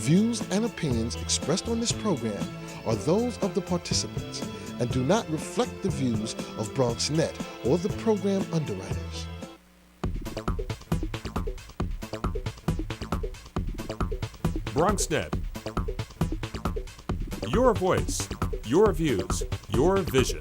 views and opinions expressed on this program are those of the participants and do not reflect the views of BronxNet or the program underwriters. BronxNet. Your voice, your views, your vision.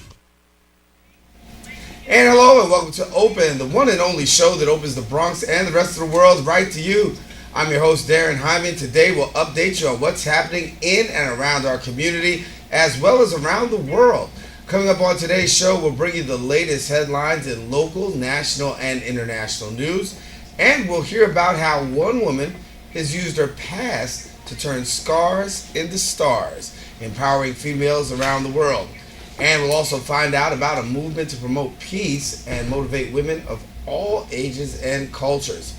And hello and welcome to Open, the one and only show that opens the Bronx and the rest of the world right to you. I'm your host, Darren Hyman. Today we'll update you on what's happening in and around our community as well as around the world. Coming up on today's show, we'll bring you the latest headlines in local, national, and international news. And we'll hear about how one woman has used her past to turn scars into stars, empowering females around the world. And we'll also find out about a movement to promote peace and motivate women of all ages and cultures.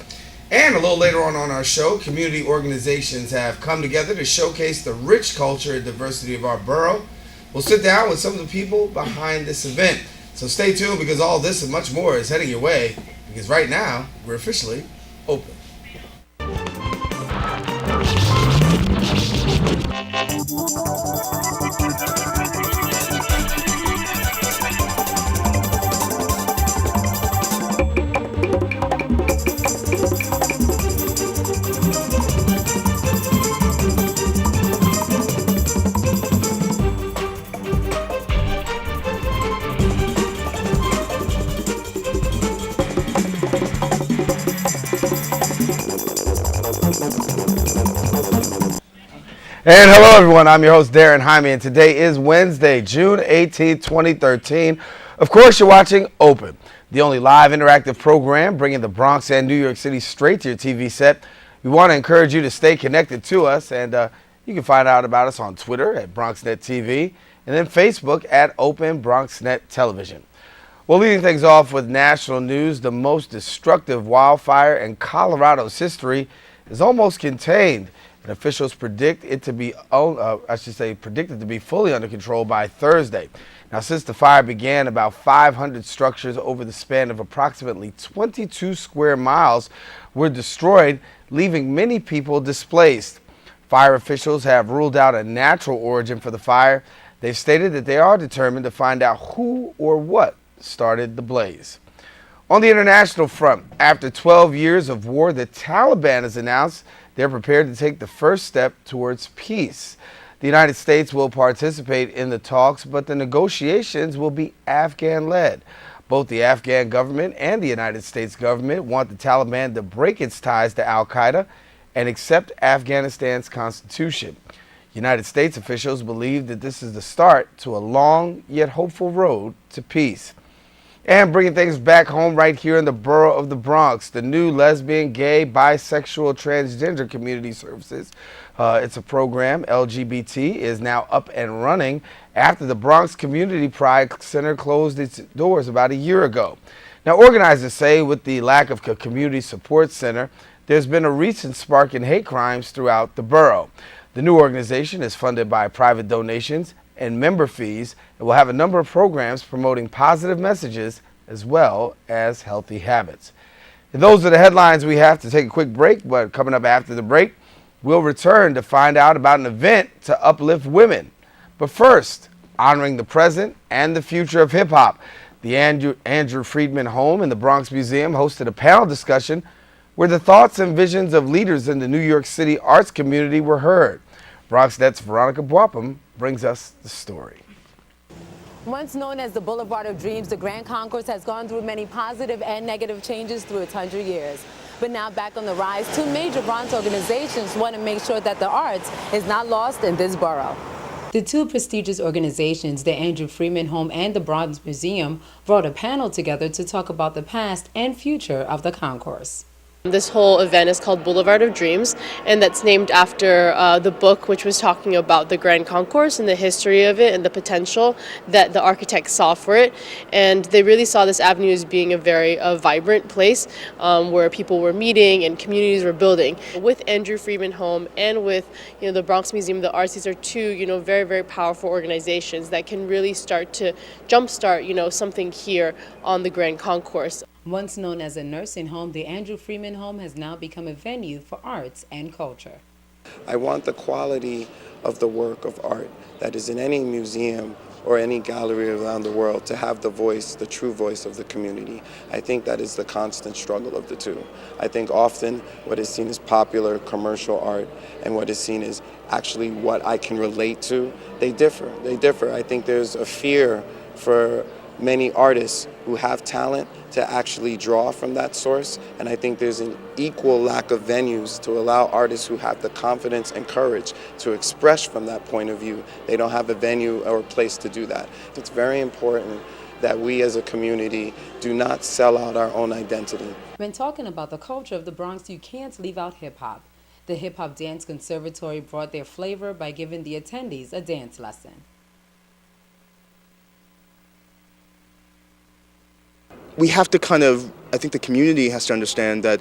And a little later on our show, community organizations have come together to showcase the rich culture and diversity of our borough. We'll sit down with some of the people behind this event. So stay tuned because all this and much more is heading your way, because right now we're officially open. And hello everyone, I'm your host Darren Hyman, and today is Wednesday, June 18, 2013. Of course, you're watching Open, the only live interactive program bringing the Bronx and New York City straight to your TV set. We want to encourage you to stay connected to us, and you can find out about us on Twitter at BronxNet TV and then Facebook at Open BronxNet Television. Well, leading things off with national news, the most destructive wildfire in Colorado's history is almost contained. And officials predict it to be, predicted to be fully under control by Thursday. Now, since the fire began, about 500 structures over the span of approximately 22 square miles were destroyed, leaving many people displaced. Fire officials have ruled out a natural origin for the fire. They've stated that they are determined to find out who or what started the blaze. On the international front, after 12 years of war, the Taliban has announced they're prepared to take the first step towards peace. The United States will participate in the talks, but the negotiations will be Afghan-led. Both the Afghan government and the United States government want the Taliban to break its ties to al-Qaeda and accept Afghanistan's constitution. United States officials believe that this is the start to a long yet hopeful road to peace. And bringing things back home right here in the borough of the Bronx, the new lesbian, gay, bisexual, transgender community services. It's a program, LGBT, is now up and running after the Bronx Community Pride Center closed its doors about a year ago. Now, organizers say with the lack of a community support center, there's been a recent spark in hate crimes throughout the borough. The new organization is funded by private donations and member fees, and will have a number of programs promoting positive messages as well as healthy habits. And those are the headlines. We have to take a quick break, but coming up after the break, we'll return to find out about an event to uplift women. But first, honoring the present and the future of hip-hop. The Andrew Friedman Home in the Bronx Museum hosted a panel discussion where the thoughts and visions of leaders in the New York City arts community were heard. BronxNet's Veronica Boapam brings us the story. Once known as the Boulevard of Dreams, the Grand Concourse has gone through many positive and negative changes through its 100 years. But now back on the rise, two major Bronx organizations want to make sure that the arts is not lost in this borough. The two prestigious organizations, the Andrew Friedman Home and the Bronx Museum, brought a panel together to talk about the past and future of the concourse. This whole event is called Boulevard of Dreams, and that's named after the book which was talking about the Grand Concourse and the history of it and the potential that the architects saw for it. And they really saw this avenue as being a very vibrant place where people were meeting and communities were building. With Andrew Friedman Home and with the Bronx Museum of the Arts, these are two very, very powerful organizations that can really start to jumpstart something here on the Grand Concourse. Once known as a nursing home, the Andrew Friedman Home has now become a venue for arts and culture. I want the quality of the work of art that is in any museum or any gallery around the world to have the voice, the true voice of the community. I think that is the constant struggle of the two. I think often what is seen as popular commercial art and what is seen as actually what I can relate to, they differ. They differ. I think there's a fear for many artists who have talent to actually draw from that source, and I think there's an equal lack of venues to allow artists who have the confidence and courage to express from that point of view. They don't have a venue or a place to do that. It's very important that we as a community do not sell out our own identity. When talking about the culture of the Bronx, you can't leave out hip-hop. The Hip Hop Dance Conservatory brought their flavor by giving the attendees a dance lesson. We have to I think the community has to understand that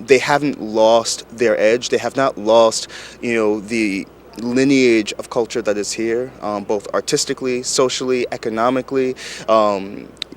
they haven't lost their edge. They have not lost, the lineage of culture that is here, both artistically, socially, economically,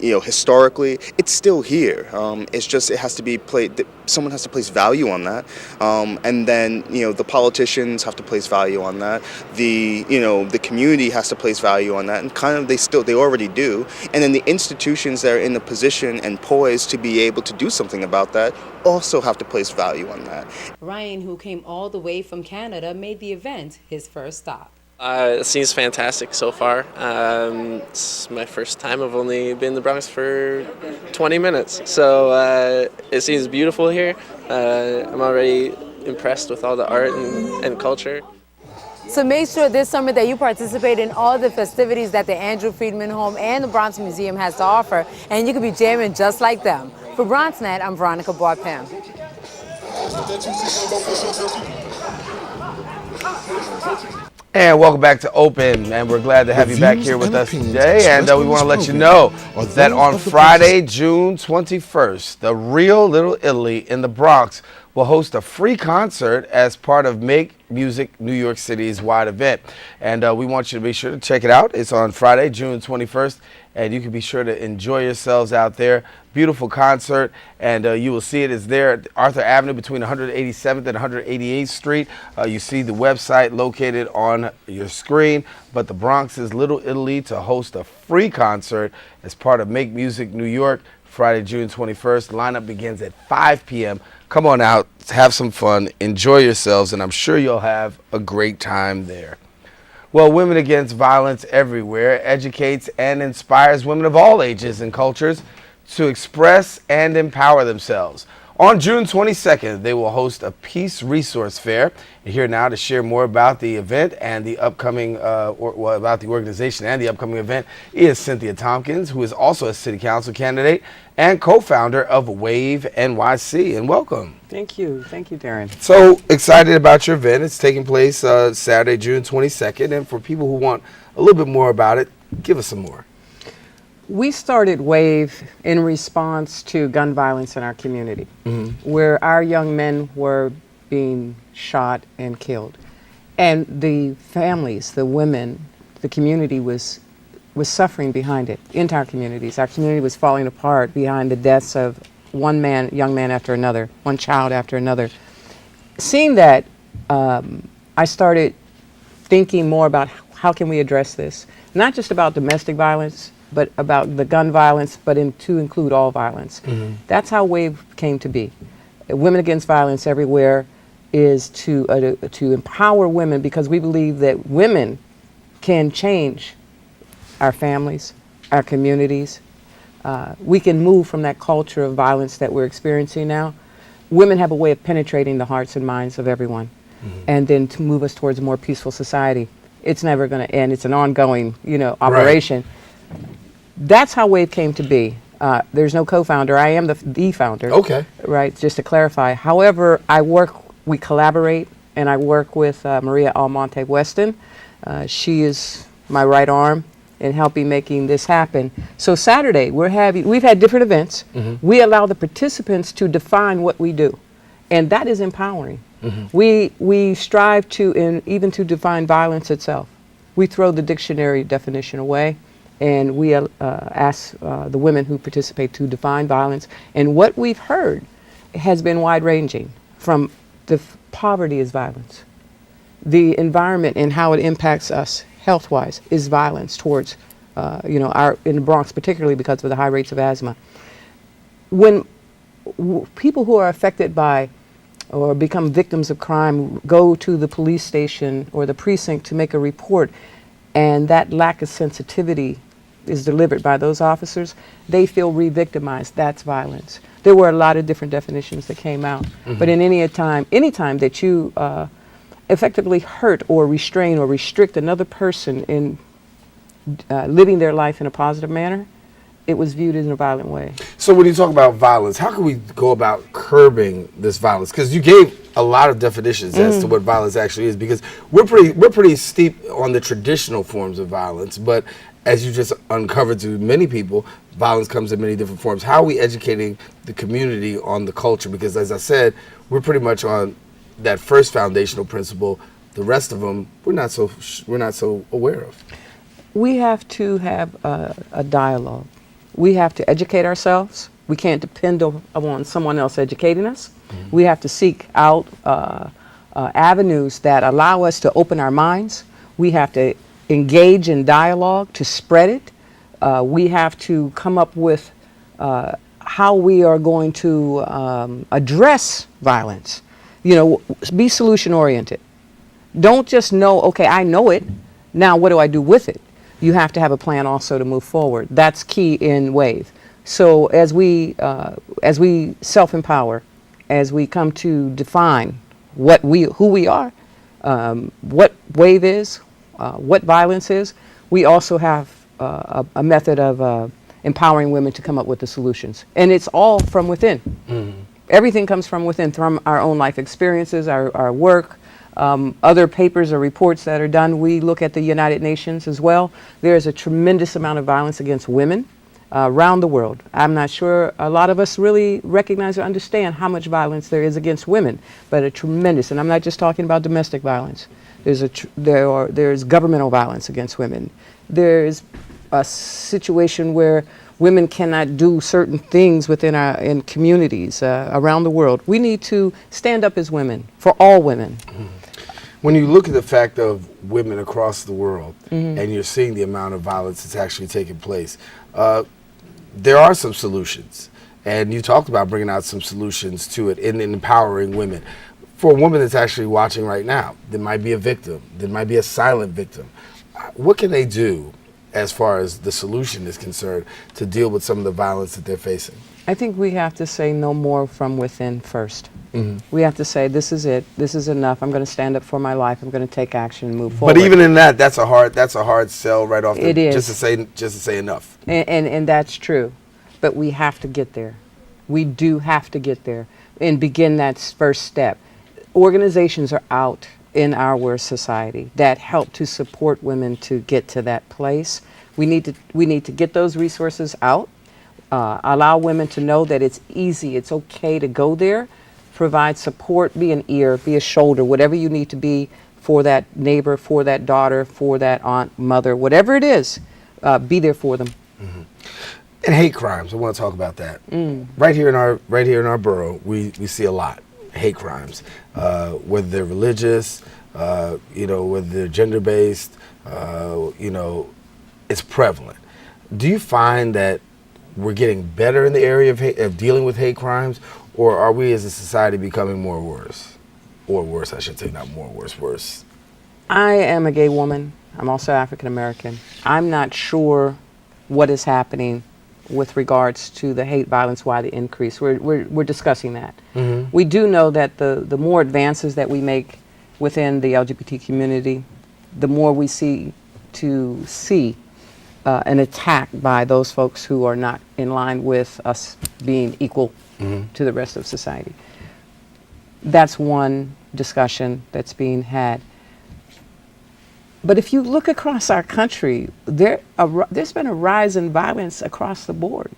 historically. It's still here. It's just it has to be played. Someone has to place value on that, and then the politicians have to place value on that. The community has to place value on that, and they already do. And then the institutions that are in the position and poised to be able to do something about that also have to place value on that. Ryan, who came all the way from Canada, made the event his first stop. It seems fantastic so far. It's my first time. I've only been in the Bronx for 20 minutes, so it seems beautiful here. I'm already impressed with all the art and culture. So make sure this summer that you participate in all the festivities that the Andrew Friedman Home and the Bronx Museum has to offer, and you can be jamming just like them. For BronxNet, I'm Veronica Bois-Pim. And welcome back to Open, and we're glad to have you back here with us today. And we want to let you know that on Friday, June 21st, the Real Little Italy in the Bronx will host a free concert as part of Make Music New York City's wide event. And we want you to be sure to check it out. It's on Friday, June 21st, and you can be sure to enjoy yourselves out there. Beautiful concert, and you will see it is there at Arthur Avenue between 187th and 188th Street. You see the website located on your screen, but the Bronx's Little Italy to host a free concert as part of Make Music New York, Friday, June 21st. The lineup begins at 5 p.m. Come on out, have some fun, enjoy yourselves, and I'm sure you'll have a great time there. Well, Women Against Violence Everywhere educates and inspires women of all ages and cultures to express and empower themselves. On June 22nd, they will host a peace resource fair. You're here now to share more about the event and the upcoming, about the organization and the upcoming event is Cynthia Tompkins, who is also a city council candidate and co-founder of WAVE NYC. And welcome. Thank you, Darren. So excited about your event. It's taking place Saturday, June 22nd. And for people who want a little bit more about it, give us some more. We started WAVE in response to gun violence in our community, where our young men were being shot and killed. And the families, the women, the community was suffering behind it, entire communities. Our community was falling apart behind the deaths of one young man after another, one child after another. Seeing that, I started thinking more about how can we address this, not just about domestic violence, but about the gun violence, but to include all violence. That's how WAVE came to be. Women Against Violence Everywhere is to empower women, because we believe that women can change our families, our communities. We can move from that culture of violence that we're experiencing now. Women have a way of penetrating the hearts and minds of everyone, and then to move us towards a more peaceful society. It's never going to end. It's an ongoing, operation. Right. That's how WAVE came to be. There's no co-founder. I am the founder. Okay. Right, just to clarify. However, we collaborate, and I work with Maria Almonte Weston. She is my right arm in helping making this happen. So Saturday, we've had different events. We allow the participants to define what we do, and that is empowering. We strive to even to define violence itself. We throw the dictionary definition away, and we ask the women who participate to define violence. And what we've heard has been wide-ranging, from poverty is violence, the environment and how it impacts us health-wise is violence towards, in the Bronx particularly because of the high rates of asthma. When people who are affected by or become victims of crime go to the police station or the precinct to make a report, and that lack of sensitivity is delivered by those officers, they feel re-victimized. That's violence. There were a lot of different definitions that came out, but in any time that you effectively hurt or restrain or restrict another person in living their life in a positive manner, it was viewed in a violent way. So when you talk about violence, how can we go about curbing this violence? Because you gave a lot of definitions as to what violence actually is. Because we're pretty steep on the traditional forms of violence, but as you just uncovered to many people, violence comes in many different forms. How are we educating the community on the culture? Because as I said, we're pretty much on that first foundational principle. The rest of them, we're not so aware of. We have to have a dialogue. We have to educate ourselves. We can't depend on someone else educating us. We have to seek out avenues that allow us to open our minds. We have to engage in dialogue to spread it. We have to come up with how we are going to address violence. Be solution oriented. Don't just know, okay, I know it. Now what do I do with it? You have to have a plan also to move forward. That's key in WAVE. So as we self-empower, as we come to define who we are, what WAVE is, what violence is, we also have a method of empowering women to come up with the solutions. And it's all from within. Everything comes from within, from our own life experiences, our work, other papers or reports that are done. We look at the United Nations as well. There's a tremendous amount of violence against women around the world. I'm not sure a lot of us really recognize or understand how much violence there is against women, but a tremendous, and I'm not just talking about domestic violence. There's governmental violence against women. There's a situation where women cannot do certain things in communities around the world. We need to stand up as women, for all women. When you look at the fact of women across the world and you're seeing the amount of violence that's actually taking place, there are some solutions. And you talked about bringing out some solutions to it in empowering women. For a woman that's actually watching right now, there might be a victim, there might be a silent victim. What can they do as far as the solution is concerned to deal with some of the violence that they're facing? I think we have to say no more from within first. We have to say, this is it, this is enough, I'm going to stand up for my life, I'm going to take action and move forward. But even in that, that's a hard sell right off. It is. Just to say enough. And that's true, but we have to get there. We do have to get there and begin that first step. Organizations are out in our society that help to support women to get to that place. We need to get those resources out, allow women to know that it's easy, it's okay to go there, provide support, be an ear, be a shoulder, whatever you need to be for that neighbor, for that daughter, for that aunt, mother, whatever it is, be there for them. And hate crimes, I want to talk about that. Right here in our borough, we see a lot. Hate crimes, whether they're religious, whether they're gender-based, it's prevalent. Do you find that we're getting better in the area of dealing with hate crimes, or are we as a society becoming more worse? Or worse, I should say, not more worse. I am a gay woman. I'm also African American. I'm not sure what is happening with regards to the hate violence, why the increase. We're discussing that. We do know that the more advances that we make within the LGBT community, the more we see an attack by those folks who are not in line with us being equal to the rest of society. That's one discussion that's being had. But if you look across our country, there's been a rise in violence across the board.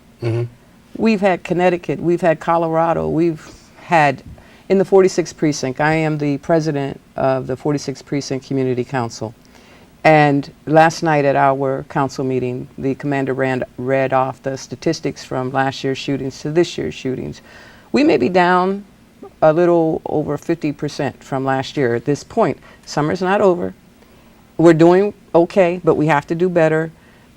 We've had Connecticut, we've had Colorado, we've had, in the 46th precinct, I am the president of the 46th Precinct Community Council. And last night at our council meeting, the commander read off the statistics from last year's shootings to this year's shootings. We may be down a little over 50% from last year at this point. Summer's not over. We're doing okay, but we have to do better.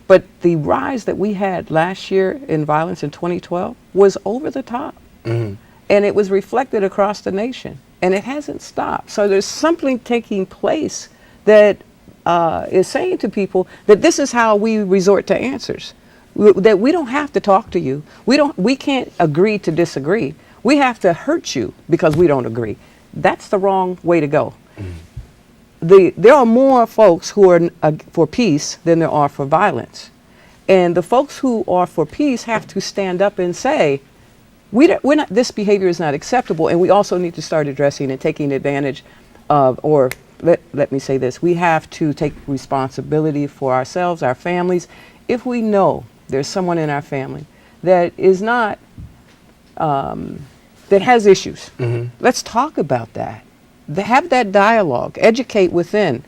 But the rise that we had last year in violence in 2012 was over the top. And it was reflected across the nation. And it hasn't stopped. So there's something taking place that is saying to people that this is how we resort to answers. That we don't have to talk to you. We can't agree to disagree. We have to hurt you because we don't agree. That's the wrong way to go. There are more folks who are for peace than there are for violence. And the folks who are for peace have to stand up and say, this behavior is not acceptable, and we also need to start addressing and taking advantage of, or let me say this, we have to take responsibility for ourselves, our families. If we know there's someone in our family that is not, that has issues, let's talk about that. Have that dialogue, educate within,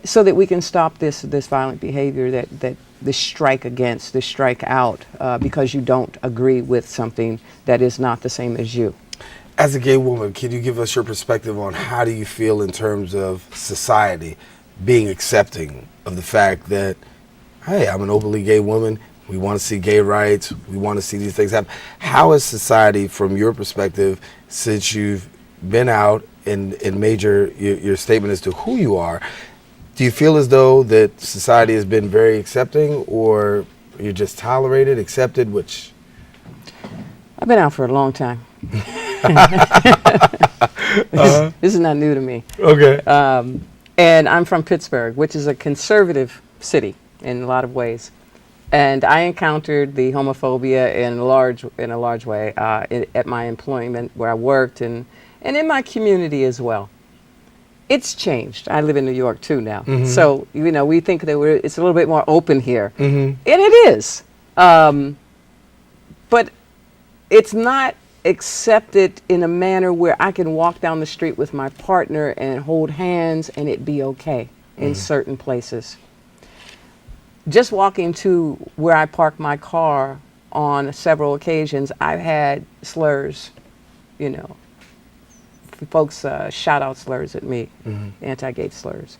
so that we can stop this violent behavior, that this strike against, this strike out, because you don't agree with something that is not the same as you. As a gay woman, can you give us your perspective on how do you feel in terms of society being accepting of the fact that, hey, I'm an openly gay woman, we want to see gay rights, we want to see these things happen. How is society, from your perspective, since you've been out and made your statement as to who you are, do you feel as though that society has been very accepting, or you're just tolerated, accepted, which? I've been out for a long time. This is not new to me. Okay. And I'm from Pittsburgh, which is a conservative city in a lot of ways. And I encountered the homophobia in a large way at my employment where I worked, and in my community as well. It's changed. I live in New York too now. So, we think that it's a little bit more open here. And it is. But it's not accepted in a manner where I can walk down the street with my partner and hold hands and it be okay in certain places. Just walking to where I park my car on several occasions, I've had slurs, folks shout out slurs at me, anti-gay slurs.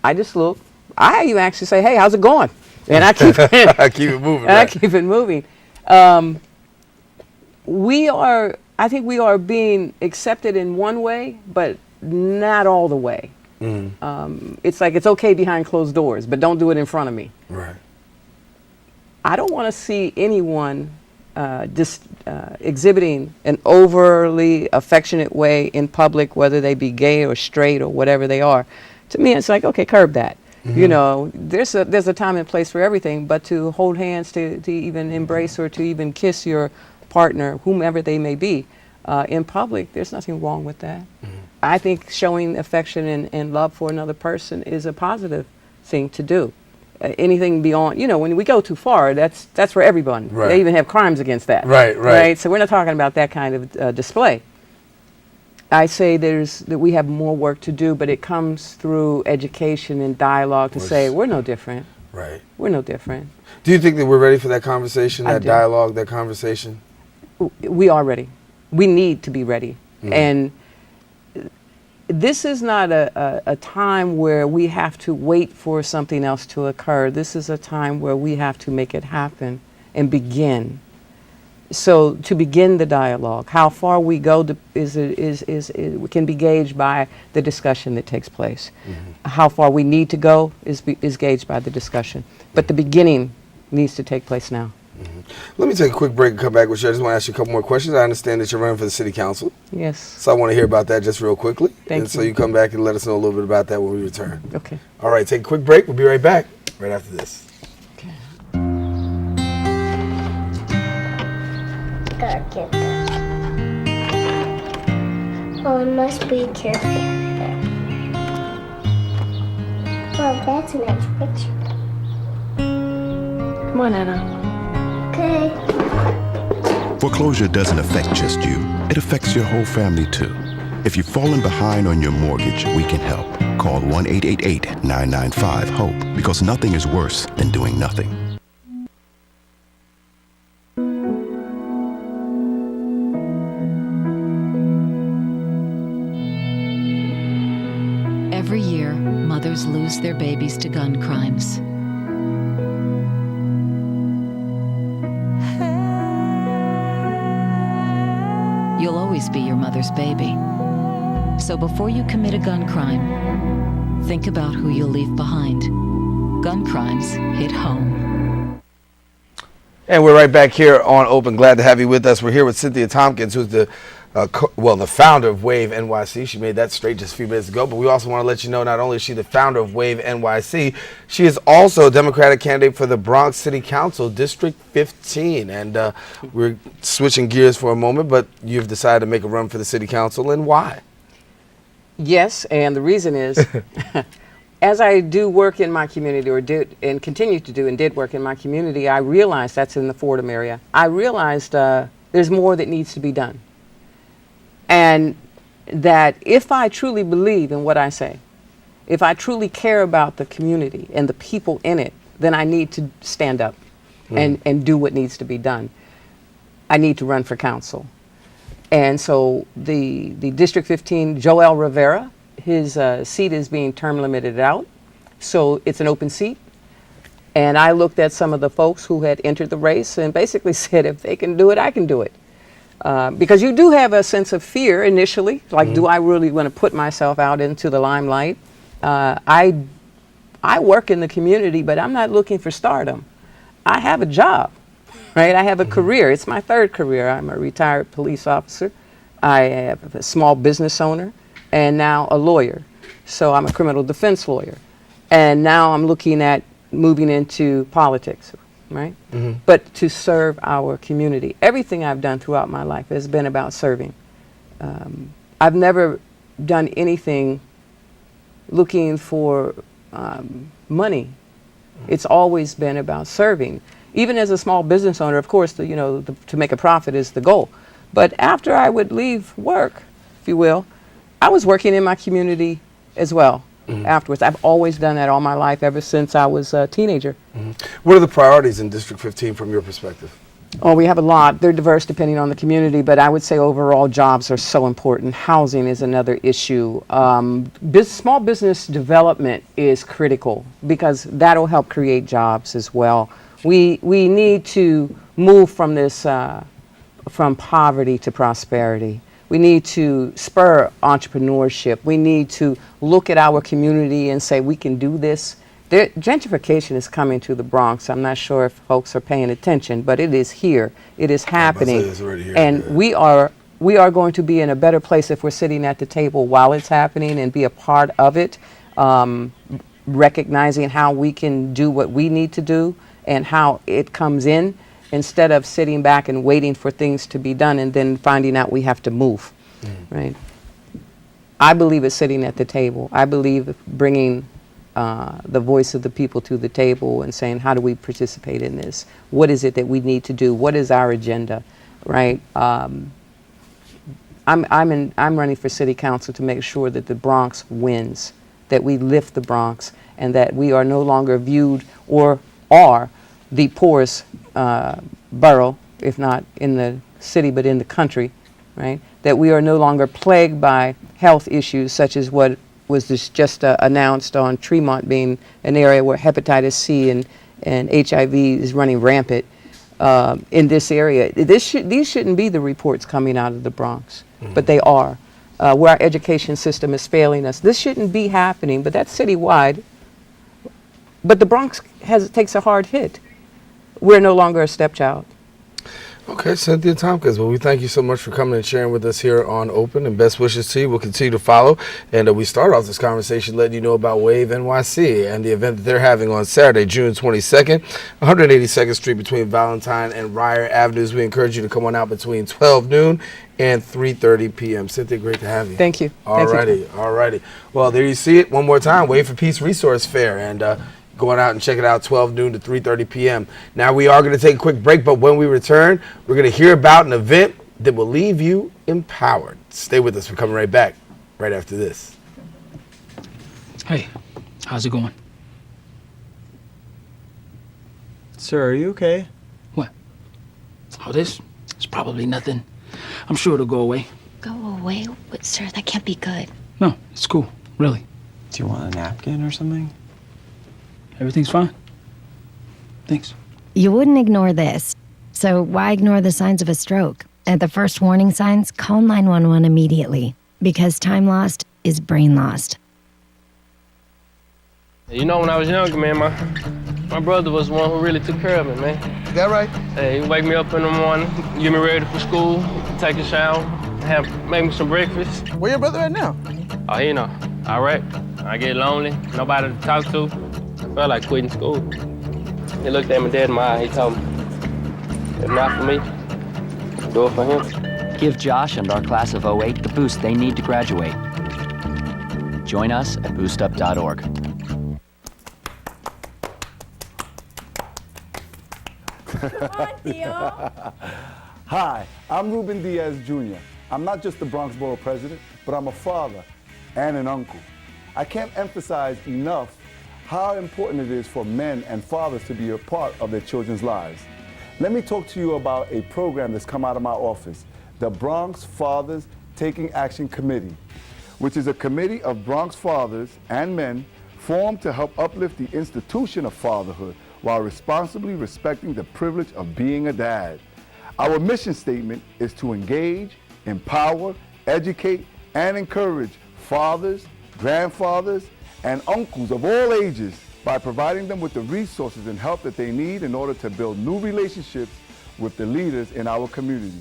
I just look. I even actually say, "Hey, how's it going?" And I keep I keep it moving. I keep it moving. I think we are being accepted in one way, but not all the way. It's like it's okay behind closed doors, but don't do it in front of me. Right. I don't want to see anyone exhibiting an overly affectionate way in public, whether they be gay or straight or whatever they are. To me, it's like, okay, curb that. There's a time and place for everything, but to hold hands, to even embrace or to even kiss your partner, whomever they may be, in public, there's nothing wrong with that. I think showing affection and love for another person is a positive thing to do. Anything beyond, when we go too far, that's for everyone. Right. They even have crimes against that. Right. So we're not talking about that kind of display. I say that we have more work to do, but it comes through education and dialogue to say we're no different. Right. We're no different. Do you think that we're ready for that conversation, I that do. dialogue, that conversation? We are ready. We need to be ready. And this is not a time where we have to wait for something else to occur. This is a time where we have to make it happen and begin. So to begin the dialogue, how far we go can be gauged by the discussion that takes place. How far we need to go is gauged by the discussion. But the beginning needs to take place now. Let me take a quick break and come back with you. I just want to ask you a couple more questions. I understand that you're running for the city council. Yes. So I want to hear about that just real quickly. Thank and you. so you come back and let us know a little bit about that when we return. Okay. All right, take a quick break. We'll be right back right after this. Okay. Gotta get that. Oh, I must be careful. Well, that's a nice picture. Come on, Anna. Okay. Foreclosure doesn't affect just you. It affects your whole family, too. If you've fallen behind on your mortgage, we can help. Call 1-888-995-HOPE, because nothing is worse than doing nothing. Every year, mothers lose their babies to gun crimes. You'll always be your mother's baby. So before you commit a gun crime, think about who you'll leave behind. Gun crimes hit home. And we're right back here on Open. Glad to have you with us. We're here with Cynthia Tompkins, who's the founder of Wave NYC. She made that straight just a few minutes ago. But we also want to let you know, not only is she the founder of Wave NYC, she is also a Democratic candidate for the Bronx City Council, District 15. And we're switching gears for a moment, but you've decided to make a run for the City Council, and why? Yes, and the reason is, as I do work in my community, or did and continue to do and did work in my community, I realized, that's in the Fordham area, I realized there's more that needs to be done. And that if I truly believe in what I say, if I truly care about the community and the people in it, then I need to stand up and do what needs to be done. I need to run for council. And so the District 15, Joel Rivera, his seat is being term limited out. So it's an open seat. And I looked at some of the folks who had entered the race and basically said, if they can do it, I can do it. Because you do have a sense of fear initially, like, do I really want to put myself out into the limelight? I work in the community, but I'm not looking for stardom. I have a job, right? I have a career. It's my third career. I'm a retired police officer. I am a small business owner, and now a lawyer. So I'm a criminal defense lawyer. And now I'm looking at moving into politics, right? But to serve our community. Everything I've done throughout my life has been about serving. I've never done anything looking for money. It's always been about serving. Even as a small business owner, of course, to make a profit is the goal. But after I would leave work, if you will, I was working in my community as well. Afterwards, I've always done that all my life, ever since I was a teenager. What are the priorities in District 15 from your perspective? Oh, we have a lot. They're diverse depending on the community, but I would say overall jobs are so important. Housing is another issue. Small business development is critical because that'll help create jobs as well. We need to move from this, from poverty to prosperity. We need to spur entrepreneurship. We need to look at our community and say, we can do this. Gentrification is coming to the Bronx. I'm not sure if folks are paying attention, but it is here. It is happening. It's already here, and yeah. we are going to be in a better place if we're sitting at the table while it's happening and be a part of it, recognizing how we can do what we need to do and how it comes in, instead of sitting back and waiting for things to be done and then finding out we have to move, right? I believe it's sitting at the table. I believe bringing the voice of the people to the table and saying, how do we participate in this? What is it that we need to do? What is our agenda, right? I'm running for city council to make sure that the Bronx wins, that we lift the Bronx, and that we are no longer viewed or are the poorest borough, if not in the city, but in the country, right? That we are no longer plagued by health issues such as what was just announced on Tremont being an area where hepatitis C and HIV is running rampant in this area. These shouldn't be the reports coming out of the Bronx, but they are. Where our education system is failing us. This shouldn't be happening, but that's citywide. But the Bronx takes a hard hit. We're no longer a stepchild. Okay, Cynthia Tompkins. Well, we thank you so much for coming and sharing with us here on Open, and best wishes to you. We'll continue to follow. And we start off this conversation letting you know about Wave NYC and the event that they're having on Saturday, June 22nd, 182nd Street between Valentine and Ryer Avenues. We encourage you to come on out between 12 noon and 3:30 p.m. Cynthia, great to have you. Thank you. All righty. Well, there you see it. One more time, Wave for Peace Resource Fair. And going out and check it out, 12 noon to 3:30 p.m. Now we are going to take a quick break, but when we return, we're going to hear about an event that will leave you empowered. Stay with us. We're coming right back right after this. Hey, how's it going? Sir, are you okay? What? Oh, this? It's probably nothing. I'm sure it'll go away. Go away? But, sir, that can't be good. No, it's cool, really. Do you want a napkin or something? Everything's fine. Thanks. You wouldn't ignore this, so why ignore the signs of a stroke? At the first warning signs, call 911 immediately, because time lost is brain lost. You know, when I was younger, man, my brother was the one who really took care of me, man. Is that right? Hey, he'd wake me up in the morning, get me ready for school, take a shower, make me some breakfast. Where your brother at now? Oh, you know, all right. I get lonely, nobody to talk to. I felt like quitting school. He looked at me dead in my eye. He told me, if not for me, do it for him. Give Josh and our class of 08 the boost they need to graduate. Join us at boostup.org. Hi, I'm Ruben Diaz Jr. I'm not just the Bronx Borough President, but I'm a father and an uncle. I can't emphasize enough how important it is for men and fathers to be a part of their children's lives. Let me talk to you about a program that's come out of my office, the Bronx Fathers Taking Action Committee, which is a committee of Bronx fathers and men formed to help uplift the institution of fatherhood while responsibly respecting the privilege of being a dad. Our mission statement is to engage, empower, educate, and encourage fathers, grandfathers, and uncles of all ages by providing them with the resources and help that they need in order to build new relationships with the leaders in our community.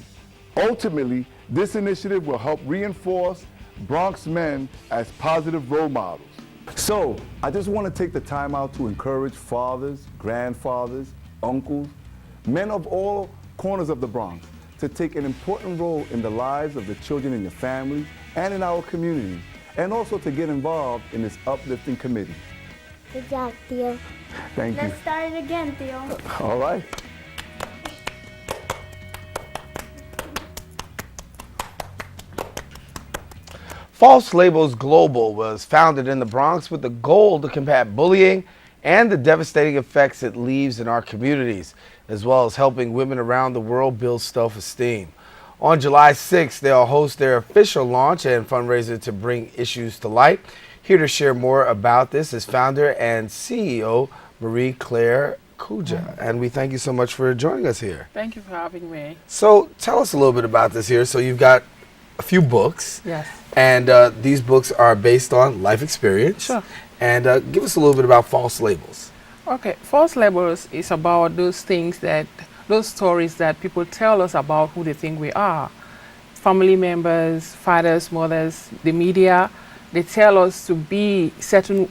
Ultimately, this initiative will help reinforce Bronx men as positive role models. So, I just want to take the time out to encourage fathers, grandfathers, uncles, men of all corners of the Bronx to take an important role in the lives of the children in your families and in our community, and also to get involved in this uplifting committee. Good job, Theo. Thank you. Let's start it again, Theo. All right. False Labels Global was founded in the Bronx with the goal to combat bullying and the devastating effects it leaves in our communities, as well as helping women around the world build self-esteem. On July 6th, they'll host their official launch and fundraiser to bring issues to light. Here to share more about this is founder and CEO Marie Claire Kuja. And we thank you so much for joining us here. Thank you for having me. So tell us a little bit about this here. So you've got a few books. Yes. And these books are based on life experience. Sure. And give us a little bit about False Labels. Okay, False Labels is about those things those stories that people tell us about who they think we are. Family members, fathers, mothers, the media, they tell us to be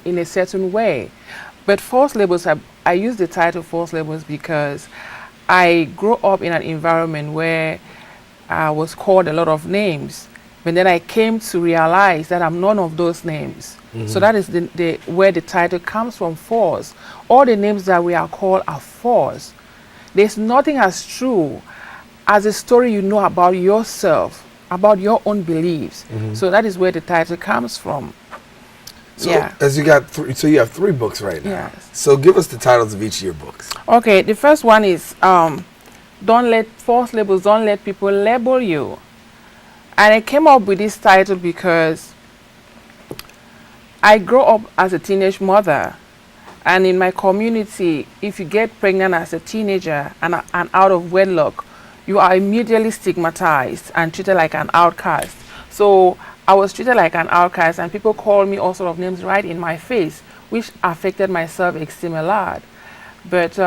in a certain way. But False Labels, I use the title False Labels because I grew up in an environment where I was called a lot of names. But then I came to realize that I'm none of those names. Mm-hmm. So that is where the title comes from, false. All the names that we are called are false. There's nothing as true as a story you know about yourself, about your own beliefs. Mm-hmm. So that is where the title comes from. So yeah. As you got you have 3 books right now. Yes. So give us the titles of each of your books. Okay, the first one is Don't Let People Label You. And I came up with this title because I grew up as a teenage mother, and in my community, if you get pregnant as a teenager and out of wedlock, you are immediately stigmatized and treated like an outcast. So I was treated like an outcast, and people called me all sort of names right in my face, which affected my self-esteem a lot. But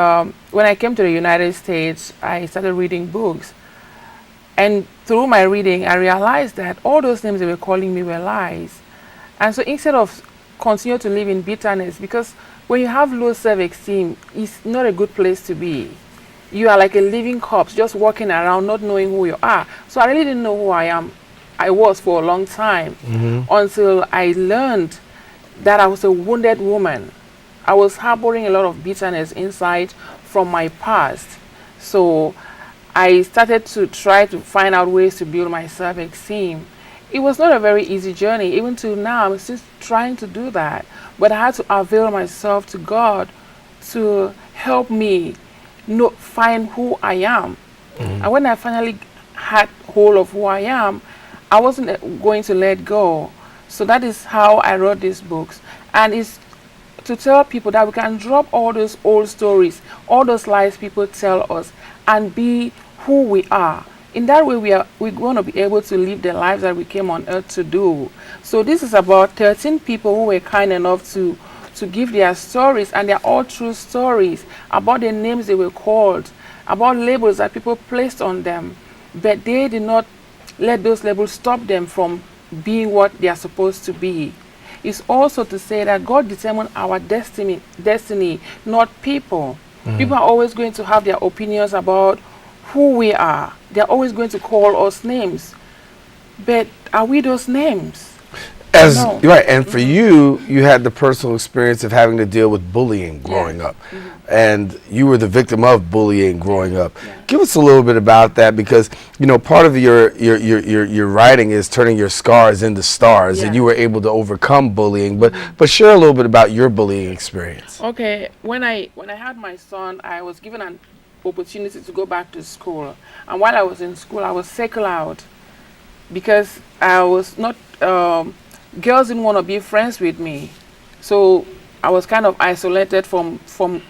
when I came to the United States, I started reading books. And through my reading, I realized that all those names they were calling me were lies. And so instead of continue to live in bitterness, because when you have low self-esteem, it's not a good place to be. You are like a living corpse, just walking around, not knowing who you are. So I really didn't know who I was for a long time, until I learned that I was a wounded woman. I was harboring a lot of bitterness inside from my past. So I started to try to find out ways to build my self-esteem. It was not a very easy journey. Even till now, I'm still trying to do that. But I had to avail myself to God to help me find who I am. And when I finally had hold of who I am, I wasn't going to let go. So that is how I wrote these books. And it's to tell people that we can drop all those old stories, all those lies people tell us, and be who we are. In that way, we're going to be able to live the lives that we came on earth to do. So this is about 13 people who were kind enough to give their stories, and they're all true stories about the names they were called, about labels that people placed on them, but they did not let those labels stop them from being what they are supposed to be. It's also to say that God determined our destiny, not people. People are always going to have their opinions about who we are. They're always going to call us names. But are we those names? No. Right, and for you had the personal experience of having to deal with bullying growing up, and you were the victim of bullying growing up. Give us a little bit about that, because part of your writing is turning your scars into stars, and you were able to overcome bullying. But share a little bit about your bullying experience. Okay, when I had my son, I was given an opportunity to go back to school, and while I was in school, I was circled out because I was not. Girls didn't want to be friends with me, so I was kind of isolated from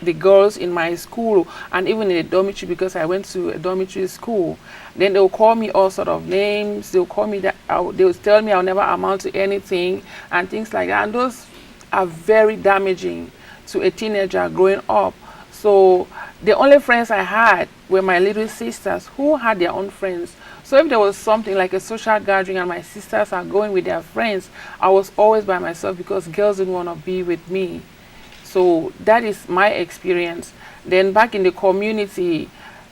the girls in my school, and even in the dormitory, because I went to a dormitory school. Then they'll call me all sort of names. They'll call me that. They'll tell me I'll never amount to anything and things like that. And those are very damaging to a teenager growing up. So the only friends I had were my little sisters, who had their own friends. So if there was something like a social gathering and my sisters are going with their friends, I was always by myself because girls didn't want to be with me. So that is my experience. Then back in the community,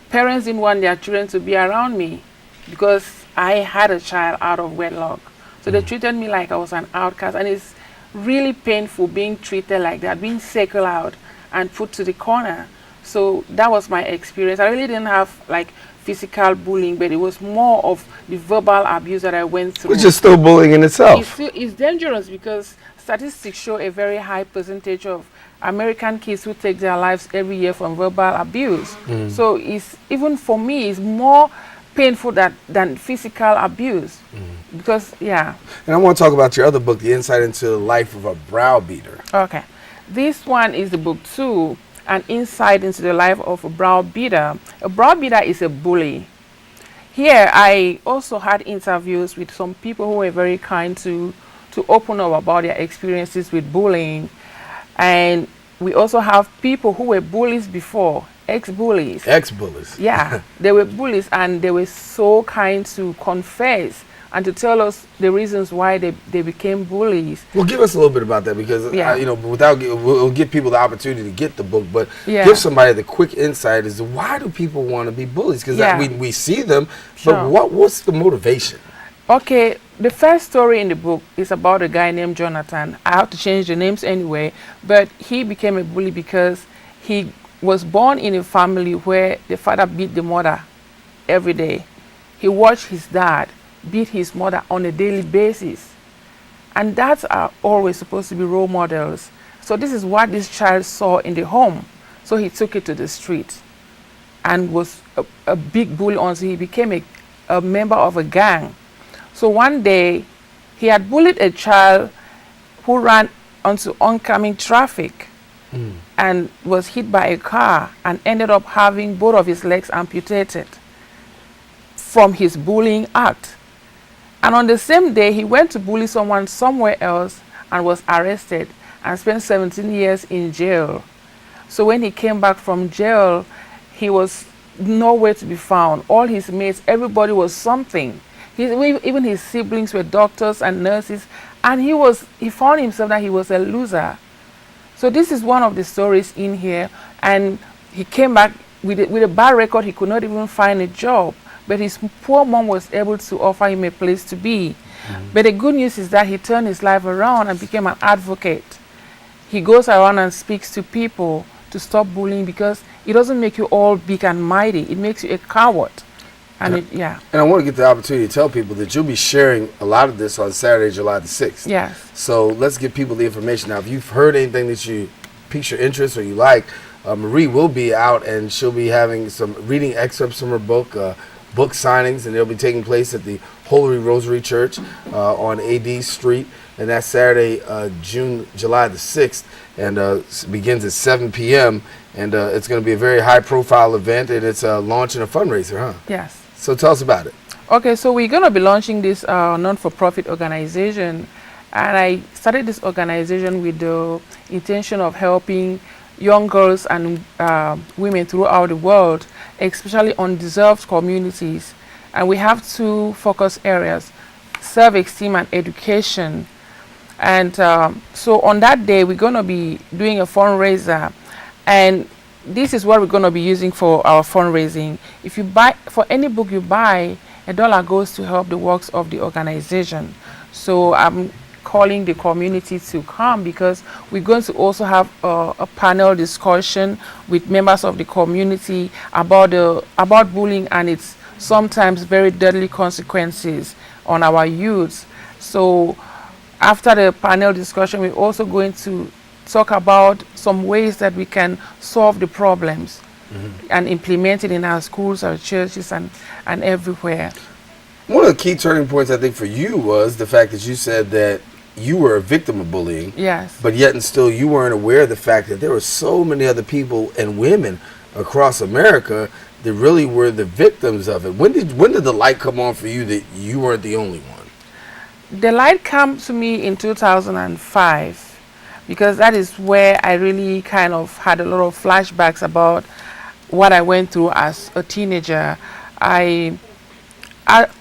parents didn't want their children to be around me because I had a child out of wedlock. So they treated me like I was an outcast, and it's really painful being treated like that, being circled out and put to the corner. So that was my experience. I really didn't have like physical bullying, but it was more of the verbal abuse that I went through. Which is still bullying in itself. It's dangerous because statistics show a very high percentage of American kids who take their lives every year from verbal abuse. So it's, even for me, it's more painful than physical abuse. Because, yeah. And I want to talk about your other book, The Insight into the Life of a Browbeater. Okay. This one is the book 2, An Insight into the Life of a Browbeater. A browbeater is a bully. Here, I also had interviews with some people who were very kind to open up about their experiences with bullying. And we also have people who were bullies before, ex-bullies. Ex-bullies. Yeah, they were bullies, and they were so kind to confess and to tell us the reasons why they became bullies. Well, give us a little bit about that, because we'll give people the opportunity to get the book, but give somebody the quick insight as to why do people want to be bullies? Because we see them, but what's the motivation? Okay, the first story in the book is about a guy named Jonathan. I have to change the names anyway, but he became a bully because he was born in a family where the father beat the mother every day. He watched his dad beat his mother on a daily basis. And dads are always supposed to be role models. So this is what this child saw in the home. So he took it to the street and was a big bully until he became a member of a gang. So one day, he had bullied a child who ran onto oncoming traffic and was hit by a car and ended up having both of his legs amputated from his bullying act. And on the same day, he went to bully someone somewhere else and was arrested and spent 17 years in jail. So when he came back from jail, he was nowhere to be found. All his mates, everybody was something. Even his siblings were doctors and nurses, and he found himself that he was a loser. So this is one of the stories in here, and he came back with a bad record. He could not even find a job, but his poor mom was able to offer him a place to be. But the good news is that he turned his life around and became an advocate. He goes around and speaks to people to stop bullying, because it doesn't make you all big and mighty. It makes you a coward. And I want to get the opportunity to tell people that you'll be sharing a lot of this on Saturday, July the 6th. Yes. So let's give people the information. Now, if you've heard anything that piques your interest or you like, Marie will be out, and she'll be having some reading excerpts from her book, book signings, and they'll be taking place at the Holy Rosary Church on AD Street, and that's Saturday, July the 6th, and begins at 7 p.m., and it's going to be a very high-profile event, and it's launching a fundraiser, huh? Yes. So tell us about it. Okay, so we're going to be launching this non-for-profit organization, and I started this organization with the intention of helping young girls and women throughout the world, especially undeserved communities. And we have two focus areas: self-esteem and education. And so on that day, we're going to be doing a fundraiser, and this is what we're going to be using for our fundraising. If you buy, for any book you buy, $1 goes to help the works of the organization. So I'm calling the community to come, because we're going to also have a panel discussion with members of the community about bullying and its sometimes very deadly consequences on our youth. So after the panel discussion, we're also going to talk about some ways that we can solve the problems and implement it in our schools, our churches, and everywhere. One of the key turning points, I think, for you was the fact that you said that you were a victim of bullying. Yes. But yet and still you weren't aware of the fact that there were so many other people and women across America that really were the victims of it. When did the light come on for you that you weren't the only one? The light came to me in 2005, because that is where I really kind of had a lot of flashbacks about what I went through as a teenager. I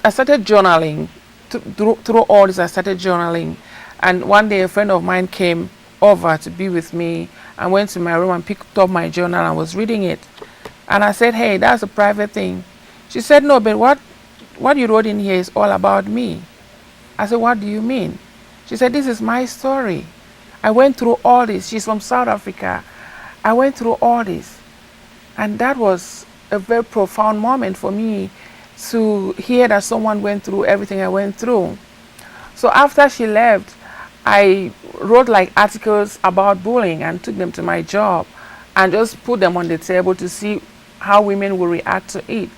started journaling. Through all this, I started journaling. And one day a friend of mine came over to be with me and went to my room and picked up my journal and was reading it. And I said, "Hey, that's a private thing." She said, "No, but what you wrote in here is all about me." I said, "What do you mean?" She said, "This is my story. I went through all this." She's from South Africa. "I went through all this." And that was a very profound moment for me, to hear that someone went through everything I went through. So after she left, I wrote like articles about bullying and took them to my job and just put them on the table to see how women will react to it.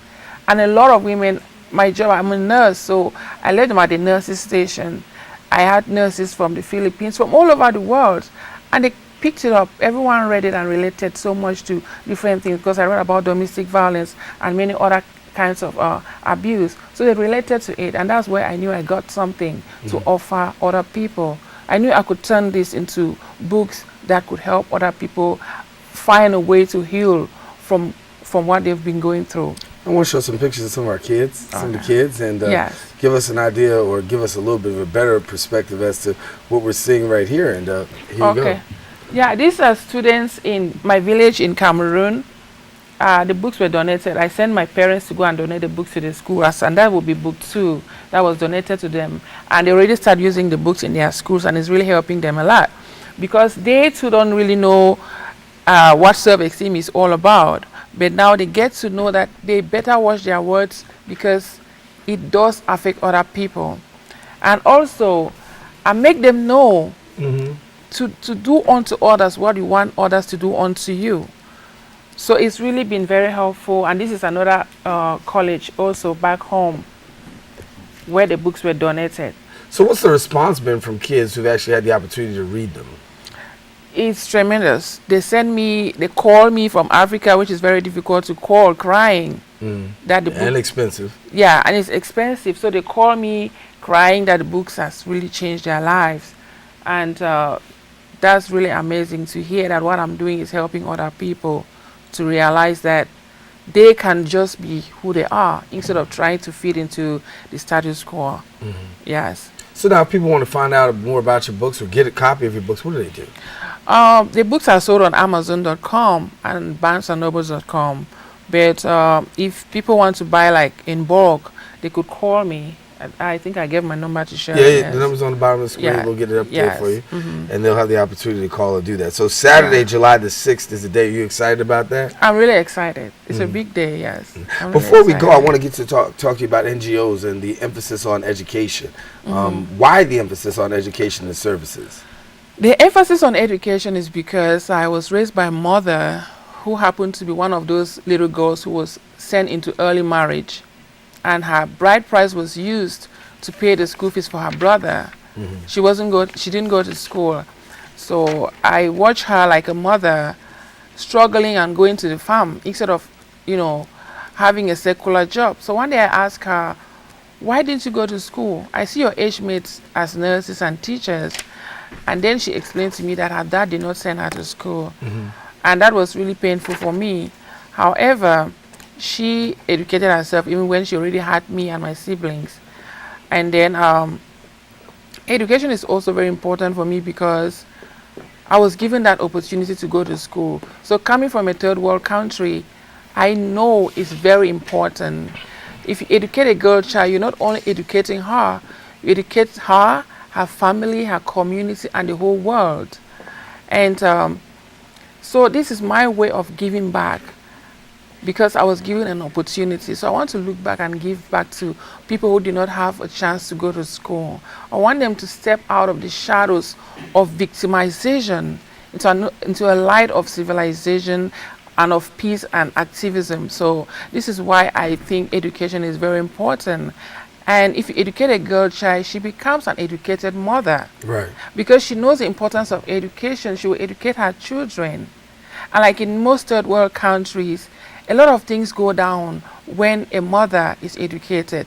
And a lot of women, my job, I'm a nurse, so I led them at the nurses station. I had nurses from the Philippines, from all over the world, and they picked it up. Everyone read it and related so much to different things, because I read about domestic violence and many other kinds of abuse. So they related to it, and that's where I knew I got something to offer other people. I knew I could turn this into books that could help other people find a way to heal from what they've been going through. I want to show some pictures of some of our kids, some of the kids, and Yes. give us an idea, or give us a little bit of a better perspective as to what we're seeing right here. And here you go. Yeah, these are students in my village in Cameroon. The books were donated. I sent my parents to go and donate the books to the schools, and that would be book 2 that was donated to them. And they already started using the books in their schools, and it's really helping them a lot, because they too don't really know what self-esteem is all about. But now they get to know that they better watch their words, because it does affect other people. And also, I make them know to do unto others what you want others to do unto you. So it's really been very helpful. And this is another college also back home where the books were donated. So what's the response been from kids who've actually had the opportunity to read them? It's tremendous. They call me from Africa, which is very difficult to call, crying. That the book, and expensive. Yeah, and it's expensive. So they call me crying that the books has really changed their lives. And that's really amazing to hear that what I'm doing is helping other people to realize that they can just be who they are instead of trying to fit into the status quo. Yes. So now if people want to find out more about your books or get a copy of your books, what do they do? The books are sold on Amazon.com and BarnesandNobles.com. But if people want to buy like in bulk, they could call me. I think I gave my number to Sharon. Yeah, the number's on the bottom of the screen. Yeah. We'll get it up there for you. Mhm. And they'll have the opportunity to call and do that. So Saturday, July the 6th is the day. Are you excited about that? I'm really excited. It's a big day, yes. I'm really Before we go, I excited. want to get to talk to you about NGOs and the emphasis on education. Why the emphasis on education and services? The emphasis on education is because I was raised by a mother who happened to be one of those little girls who was sent into early marriage. and her bride price was used to pay the school fees for her brother. She didn't go to school. So I watched her like a mother struggling and going to the farm instead of, having a secular job. So one day I asked her, why didn't you go to school? I see your age mates as nurses and teachers. And then she explained to me that her dad did not send her to school. And that was really painful for me. However, she educated herself even when she already had me and my siblings. And then education is also very important for me because I was given that opportunity to go to school. So coming from a third world country, I know it's very important. If you educate a girl child, you're not only educating her, you educate her, her family, her community, and the whole world. And so this is my way of giving back because I was given an opportunity. So I want to look back and give back to people who did not have a chance to go to school. I want them to step out of the shadows of victimization into a light of civilization and of peace and activism. So this is why I think education is very important. And if you educate a girl child, she becomes an educated mother. Right. Because she knows the importance of education, she will educate her children. And like in most third world countries, a lot of things go down when a mother is educated.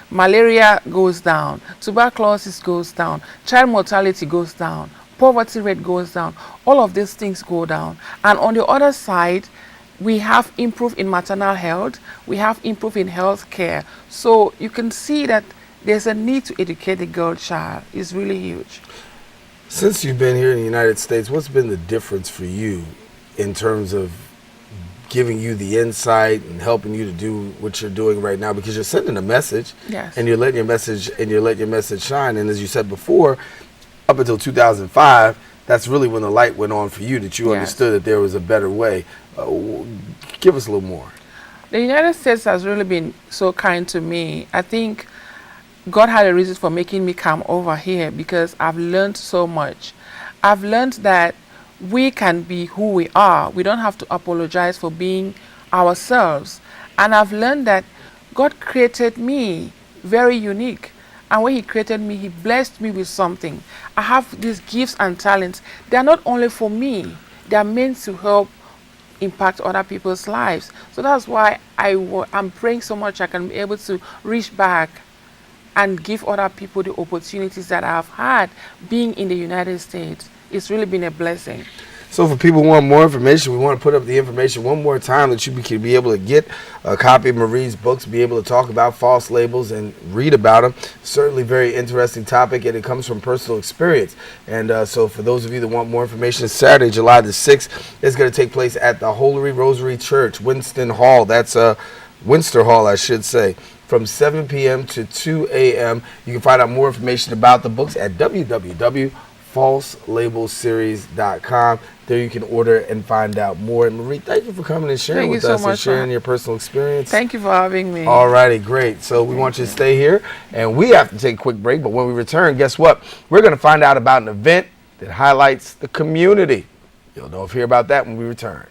Malaria goes down, tuberculosis goes down, child mortality goes down, poverty rate goes down. All of these things go down. And on the other side, we have improved in maternal health, we have improved in health care. So you can see that there's a need to educate a girl child. It's really huge. Since you've been here in the United States, what's been the difference for you in terms of giving you the insight and helping you to do what you're doing right now? Because you're sending a message, yes, and you're letting your message shine. And as you said before, up until 2005, that's really when the light went on for you, that you understood that there was a better way. Give us a little more. The United States has really been so kind to me. I think God had a reason for making me come over here because I've learned so much. I've learned that we can be who we are. We don't have to apologize for being ourselves. And I've learned that God created me very unique. And when he created me, he blessed me with something. I have these gifts and talents. They're not only for me. They're meant to help impact other people's lives. So that's why I'm praying so much I can be able to reach back and give other people the opportunities that I've had being in the United States. It's really been a blessing. So for people who want more information, we want to put up the information one more time that you can be able to get a copy of Marie's books, be able to talk about false labels and read about them. Certainly very interesting topic, and it comes from personal experience. And so for those of you that want more information, Saturday, July the 6th, is going to take place at the Holy Rosary Church, Winston Hall. That's Winster Hall, I should say, from 7 p.m. to 2 a.m. You can find out more information about the books at www.falselabelseries.com. There you can order and find out more. And Marie, thank you for coming and sharing with us and sharing your personal experience. Thank you for having me. All righty, great. So we want you to stay here, and we have to take a quick break. But when we return, guess what? We're going to find out about an event that highlights the community. You'll hear about that when we return.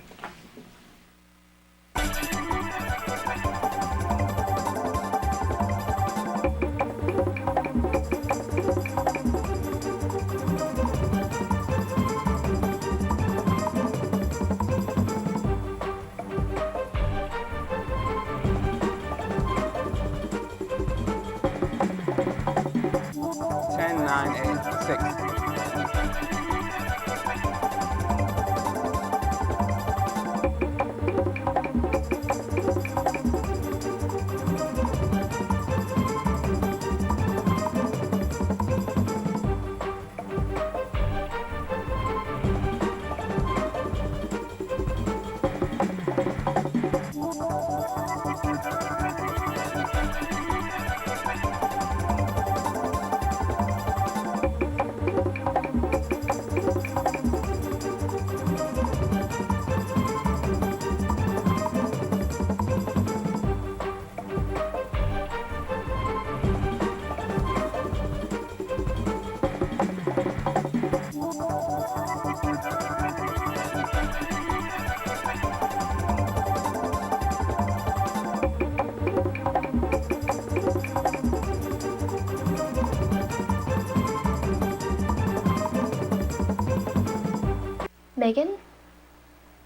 Megan,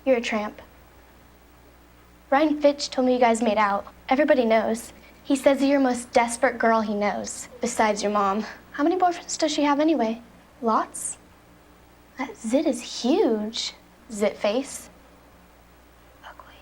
you're a tramp. Brian Fitch told me you guys made out. Everybody knows. He says you're the most desperate girl he knows, besides your mom. How many boyfriends does she have anyway? Lots? That zit is huge. Zit face. Ugly.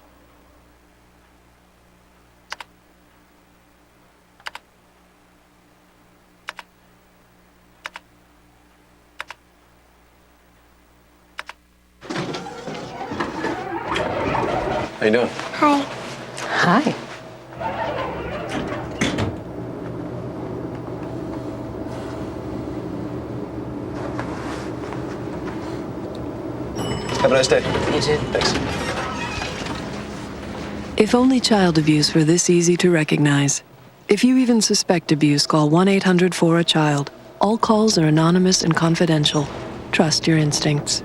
How you doing? Hi. Hi. Have a nice day. You too. Thanks. If only child abuse were this easy to recognize. If you even suspect abuse, call 1-800-4-A-CHILD. All calls are anonymous and confidential. Trust your instincts.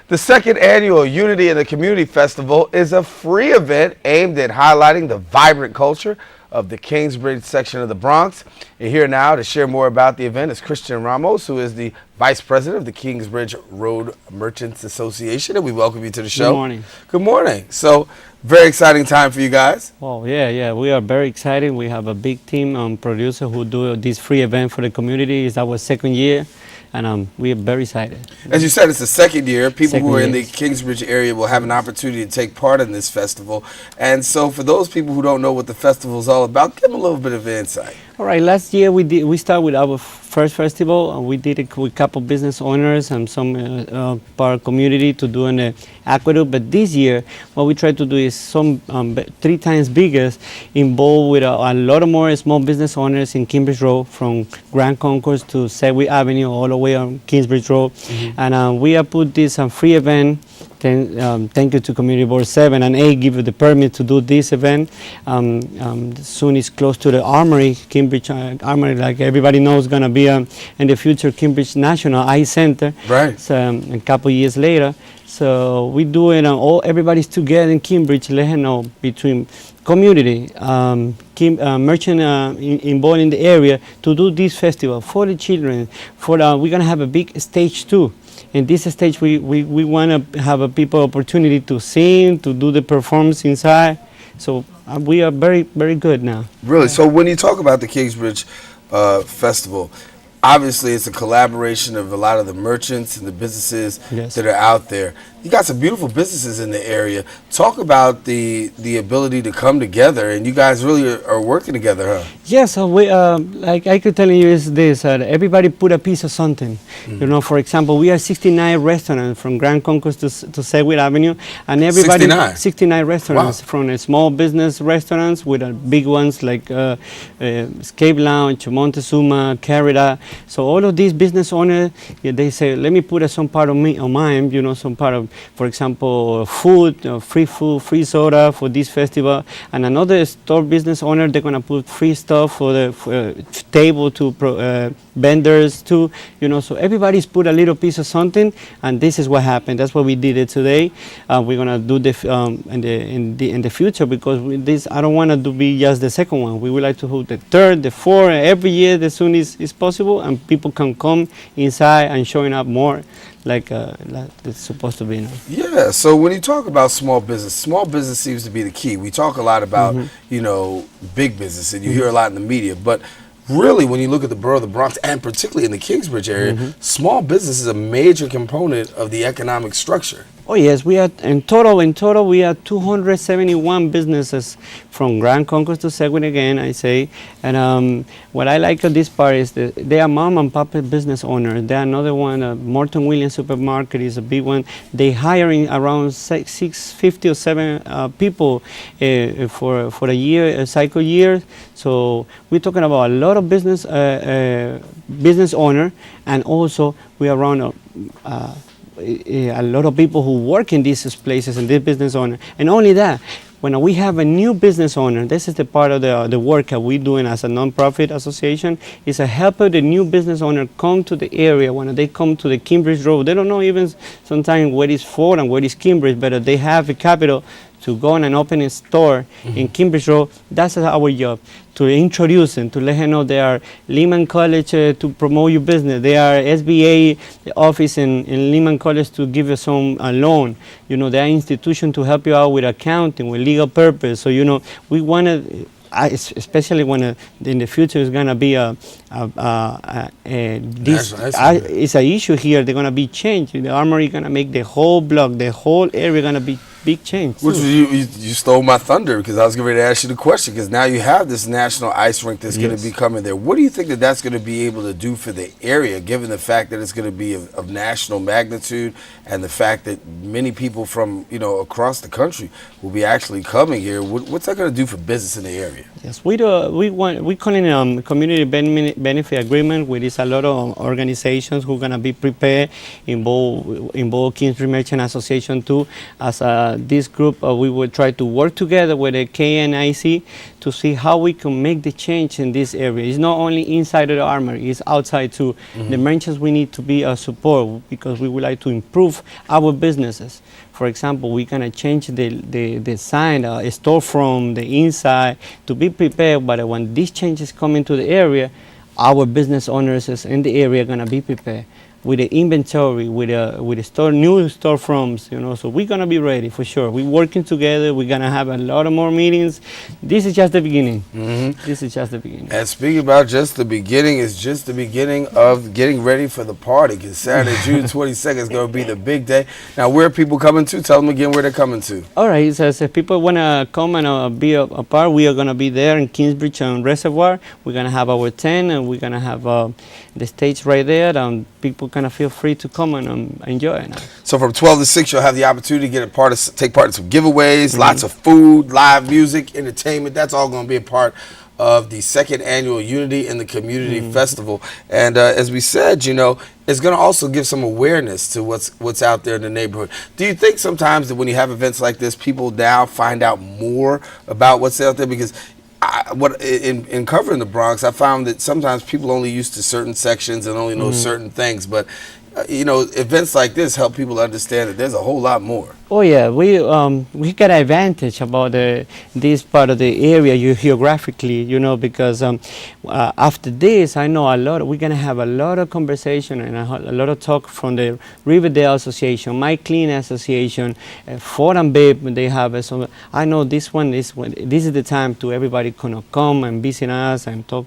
The second annual Unity in the Community Festival is a free event aimed at highlighting the vibrant culture of the Kingsbridge section of the Bronx. And here now to share more about the event is Christian Ramos, who is the Vice President of the Kingsbridge Road Merchants Association, and we welcome you to the show. Good morning. Good morning. So, very exciting time for you guys. Oh, yeah, we are very excited. We have a big team producer who do this free event for the community. It's our second year, and we are very excited. As you said, it's the second year. People Second who are in year. the Kingsbridge area will have an opportunity to take part in this festival. And so for those people who don't know what the festival is all about, give them a little bit of insight. All right, last year we started with our first festival, and we did it with a couple business owners and some part community to do an aqueduct. But this year, what we try to do is some 3 times bigger, involved with a lot of more small business owners in Kingsbridge Road, from Grand Concourse to Sedgwick Avenue, all the way on Kingsbridge Road. And we have put this free event. Thank you to Community Board 7 and 8 give you the permit to do this event. Soon it's close to the Armory, Kingsbridge Armory, like everybody knows, going to be in the future Kingsbridge National Eye Center. Right. So, a couple years later. So we do it, everybody's together in Kingsbridge, let them know between community, merchant involved in the area to do this festival for the children. We're going to have a big stage too. In this stage, we want to have people opportunity to sing, to do the performance inside. So we are very, very good now. Really? So when you talk about the Kingsbridge Festival, obviously it's a collaboration of a lot of the merchants and the businesses that are out there. You got some beautiful businesses in the area. Talk about the ability to come together, and you guys really are working together, huh? Yes, we like I could tell you is this: everybody put a piece of something. You know, for example, we are 69 restaurants from Grand Concourse to Sedgwick Avenue, and everybody 69 restaurants, from small business restaurants with big ones like Escape Lounge, Montezuma, Carrera. So all of these business owners, they say, let me put some part of mine. You know, some part of, for example, food, free food, free soda for this festival, and another store business owner, they're gonna put free stuff for the table to vendors too. You know, so everybody's put a little piece of something, and this is what happened. That's what we did it today. We're gonna do the in the future, because this I don't want to be just the second one. We would like to hold the third, the fourth, every year as soon as is possible, and people can come inside and showing up more. Like it's supposed to be now. Yeah, so when you talk about small business seems to be the key. We talk a lot about, you know, big business, and you hear a lot in the media, but really when you look at the borough of the Bronx, and particularly in the Kingsbridge area, small business is a major component of the economic structure. Oh yes, we are in total we are 271 businesses from Grand Concourse to Sedgwick again, I say. And what I like of this part is that they are mom and pop business owners. There are another one, Morton Williams Supermarket is a big one. They hiring around 650 or 7 people for a year, a cycle year. So we're talking about a lot of business owner, and also we are around a lot of people who work in these places and these business owner. And only that, when we have a new business owner, this is the part of the work that we're doing as a non-profit association, is to help the new business owner come to the area. When they come to the Kingsbridge Road, they don't know even sometimes where is Ford and where is Kingsbridge, but they have a capital to go and open a store in Cambridge Road, that's our job, to introduce them, to let them know they are Lehman College to promote your business. They are SBA office in Lehman College to give you some loan. You know, they are institution to help you out with accounting, with legal purpose. So, you know, we want to, especially when in the future is going to be it's an issue here. They're going to be changed. The Armory going to make the whole block, the whole area going to be big change. Which was you stole my thunder, because I was getting ready to ask you the question, because now you have this national ice rink that's going to be coming there. What do you think that that's going to be able to do for the area, given the fact that it's going to be of national magnitude, and the fact that many people from, you know, across the country will be actually coming here? What's that going to do for business in the area? Yes, we call it community benefit agreement, where there's a lot of organizations who are going to be prepared, involve Kingsbridge Merchant Association too. As this group, we will try to work together with the KNIC to see how we can make the change in this area. It's not only inside of the Armory, it's outside too. The merchants, we need to be a support, because we would like to improve our businesses. For example, we're going to change the sign, store from the inside, to be prepared. But when these changes come into the area, our business owners in the area are going to be prepared with the inventory, with the store, new storefronts, you know. So we're going to be ready for sure. We're working together. We're going to have a lot of more meetings. This is just the beginning. This is just the beginning. And speaking about just the beginning, it's just the beginning of getting ready for the party, because Saturday, June 22nd is going to be the big day. Now, where are people coming to? Tell them again where they're coming to. All right, so if people want to come and be a part, we are going to be there in Kingsbridge and Reservoir. We're going to have our tent, and we're going to have the stage right there. People kind of feel free to come and enjoy it. So from 12 to 6, you'll have the opportunity to take part in some giveaways, lots of food, live music, entertainment. That's all going to be a part of the second annual Unity in the Community Festival. And as we said, you know, it's going to also give some awareness to what's out there in the neighborhood. Do you think sometimes that when you have events like this, people now find out more about what's out there? Because in covering the Bronx, I found that sometimes people only used to certain sections and only know certain things, but you know, events like this help people understand that there's a whole lot more. Oh yeah, we got an advantage about this part of the area geographically, you know, because after this, I know we're gonna have a lot of conversation and a lot of talk from the Riverdale Association, My Clean Association, Ford and Babe, they have so I know this is the time to everybody come and visit us and talk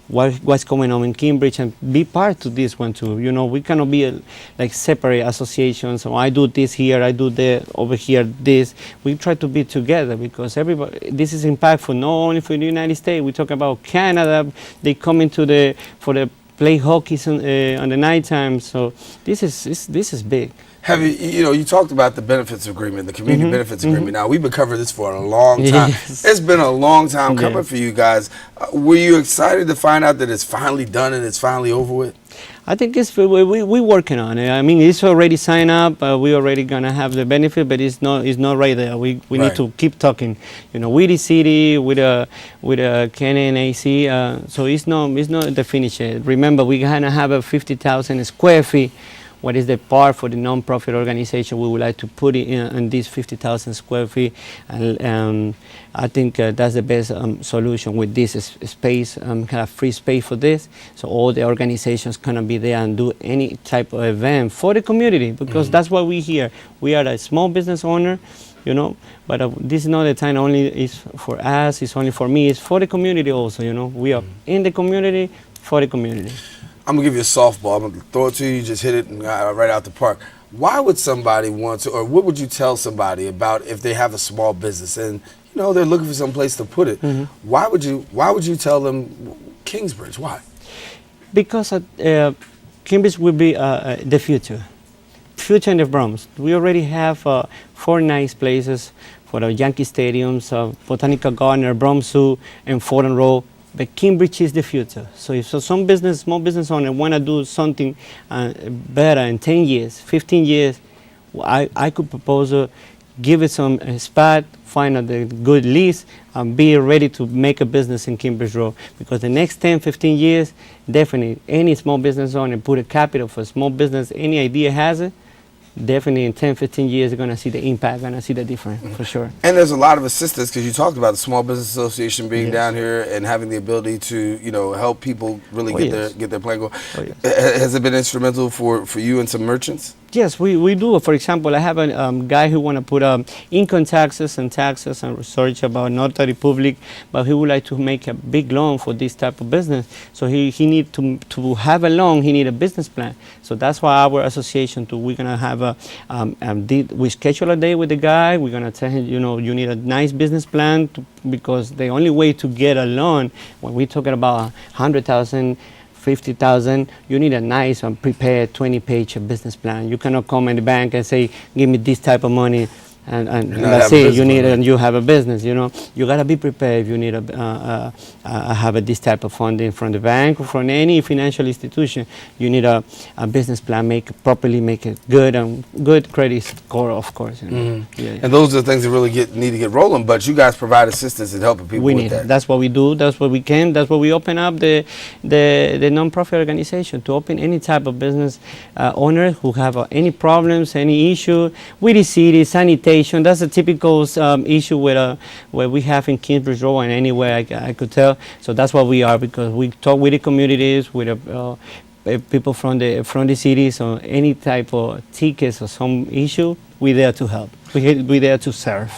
what's going on in Cambridge and be part of this one too. You know, we cannot be like separate associations. So I do this here, I do that over here, this. We try to be together, because everybody, this is impactful not only for the United States. We talk about Canada. They come into for the play hockey on the nighttime. So this is big. Have you talked about the benefits agreement, the community benefits agreement. Now, we've been covering this for a long time. Yes. It's been a long time coming for you guys. Were you excited to find out that it's finally done and it's finally over with? I think we're working on it. I mean, it's already signed up. We already gonna have the benefit, but it's not right there. We need to keep talking. You know, with the city, with KNIC. So it's not the finish yet. Remember, we're gonna have a 50,000 square feet. What is the part for the non-profit organization we would like to put in this 50,000 square feet? And I think that's the best solution with this space, kind of free space for this. So all the organizations can be there and do any type of event for the community, because that's what we here. We are a small business owner, you know, but this is not the time only is for us, it's only for me, it's for the community also, you know. We are in the community, for the community. I'm going to give you a softball. I'm going to throw it to you, just hit it and right out the park. Why would somebody want to, or what would you tell somebody about if they have a small business and, you know, they're looking for some place to put it? Why would you tell them Kingsbridge? Why? Because Kingsbridge will be the future in the Bronx. We already have 4 nice places for the Yankee stadiums, Botanical Garden, Bronx Zoo, and Fordham Road. But Kingsbridge is the future. So if some small business owner want to do something better in 10 years, 15 years, I could propose give it some spot, find a good lease, and be ready to make a business in Kingsbridge Road. Because the next 10, 15 years, definitely any small business owner put a capital for small business, any idea has it, definitely in 10, 15 years, they're going to see the impact, going to see the difference, for sure. And there's a lot of assistance, because you talked about the Small Business Association being Yes. down here and having the ability to, help people really get their plan going. Has it been instrumental for you and some merchants? Yes, we do. For example, I have a guy who want to put income taxes and research about notary public, but he would like to make a big loan for this type of business. So he need to have a loan, he need a business plan. So that's why our association too, we're gonna have we schedule a day with the guy. We're gonna tell him, you need a nice business plan because the only way to get a loan, when we're talking about 100,000. 50,000, you need a nice and prepared 20-page business plan. You cannot come in the bank and say, give me this type of money and that's it. You need and you have a business. You gotta be prepared if you need have this type of funding from the bank or from any financial institution. You need a business plan, make it good and good credit score, of course. And those are the things that really need to get rolling. But you guys provide assistance in helping people with that. That's what we do. That's what we can. That's what we open up the non-profit organization to open any type of business owners who have any problems, any issue with the city, sanitation. That's a typical issue where we have in Kingsbridge Road and anywhere I could tell. So that's what we are, because we talk with the communities, with people from the city. So any type of tickets or some issue, we're there to help. We're there to serve.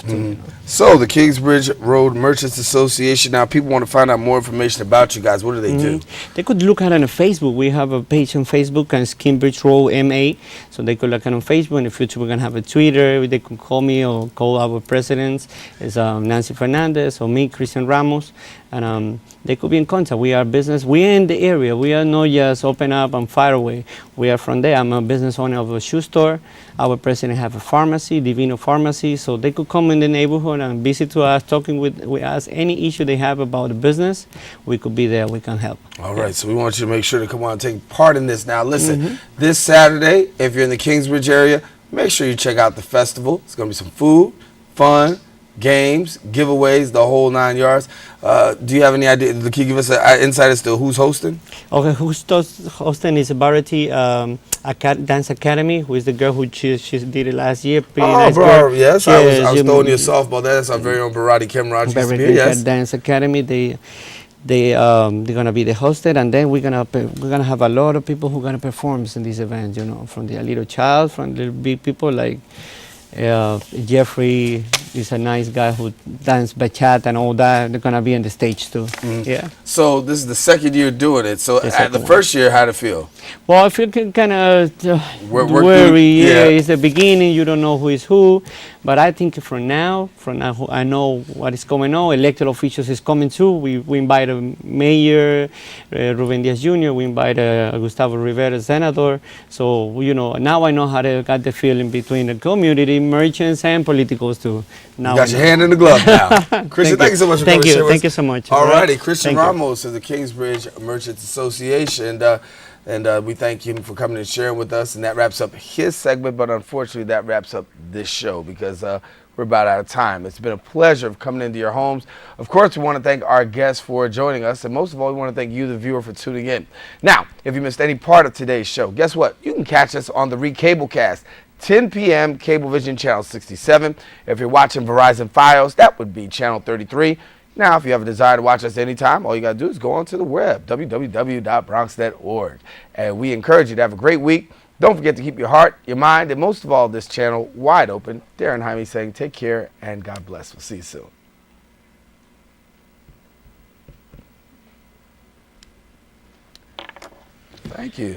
So the Kingsbridge Road Merchants Association. Now, people want to find out more information about you guys. What do they do? They could look at it on Facebook. We have a page on Facebook, and it's Kingsbridge Road MA. So they could look at it on Facebook. In the future, we're gonna have a Twitter. They could call me or call our presidents. It's Nancy Fernandez or me, Christian Ramos, and they could be in contact. We are business. We are in the area. We are not just open up and far away. We are from there. I'm a business owner of a shoe store. Our president have a pharmacy, Divino Pharmacy. So they could come in the neighborhood and visit to us, talking with us. Any issue they have about the business, we could be there. We can help. All right. So we want you to make sure to come on and take part in this. Now, listen, this Saturday, if you're in the Kingsbridge area, make sure you check out the festival. It's going to be some food, fun, games, giveaways, the whole 9 yards. Do you have any idea? Can you give us an insight as to who's hosting? Okay, who's hosting is Barati Dance Academy, who is the girl who she did it last year. Nice girl. Yes, I was throwing you a softball. That's our very own Barati Kemraj. Barati Dance Academy. They're gonna be the hosted, and then we're gonna have a lot of people who are gonna perform in this event. From the little child, from the big people like Jeffrey is a nice guy who dance bachata and all that. They're gonna be on the stage too. Yeah. So this is the second year doing it. So at the first year, how'd it feel? Well, I feel kind of worry. Yeah, it's the beginning. You don't know who is who. But I think from now, I know what is going on. Elected officials is coming too. We invite Mayor Ruben Diaz Jr. We invite Gustavo Rivera, Senator. So now I know how to get the feeling between the community, merchants, and politicals too. Now you got your hand in the glove now. Christian, thank you so much for coming to share with us. Thank you so much. All righty, Christian Ramos of the Kingsbridge Merchants Association. And we thank him for coming and sharing with us. And that wraps up his segment. But unfortunately, that wraps up this show because we're about out of time. It's been a pleasure of coming into your homes. Of course, we want to thank our guests for joining us. And most of all, we want to thank you, the viewer, for tuning in. Now, if you missed any part of today's show, guess what? You can catch us on the Recablecast. 10 p.m. Cablevision Channel 67. If you're watching Verizon Fios, that would be Channel 33. Now, if you have a desire to watch us anytime, all you got to do is go onto the web, www.bronx.org. And we encourage you to have a great week. Don't forget to keep your heart, your mind, and most of all, this channel wide open. Darren Jaime saying take care and God bless. We'll see you soon. Thank you.